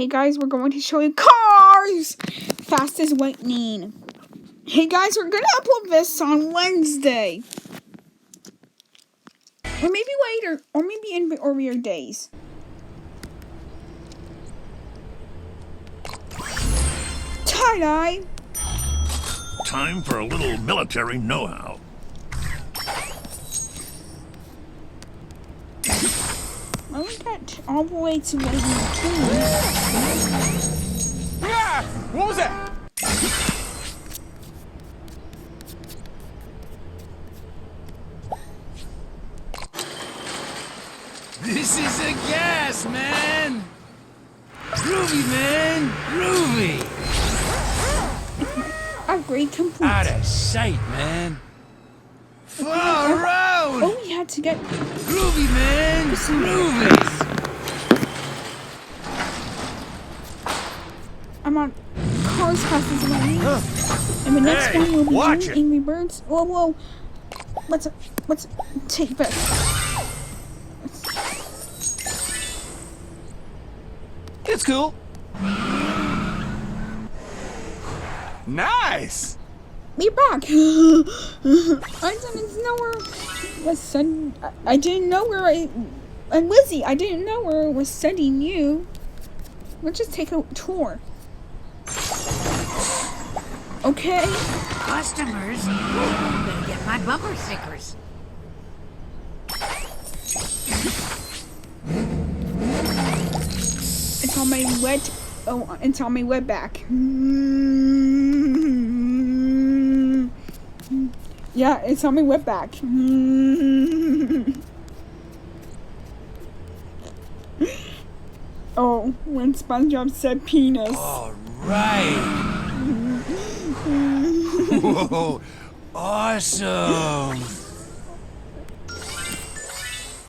Hey guys, we're going to show you Cars Fastest Lightning. Hey guys, we're gonna upload this on Wednesday. Or maybe later, or maybe in earlier days. Tie-dye! Time for a little military know-how. I went that all the way to Lightning 2. Yeah! What was that? This is a gas, man! Groovy, man! Groovy! Upgrade complete. Out of sight, man! Far out! Oh, we had to get... Groovy, man! Groovy! I'm on Cars Fastest Lightning. And the next one will be watch doing it. Angry Birds. Whoa. Let's take this. It's cool. Nice! We're back. I didn't know where was sending. I didn't know where and Lizzie, I didn't know where it was sending you. Let's just take a tour. Okay. Customers, I'm gonna get my bumper stickers. It's on my wet. Oh, it's on my wet back. Yeah, it's on my wet back. Oh, when SpongeBob said penis. All right! Whoa! Awesome!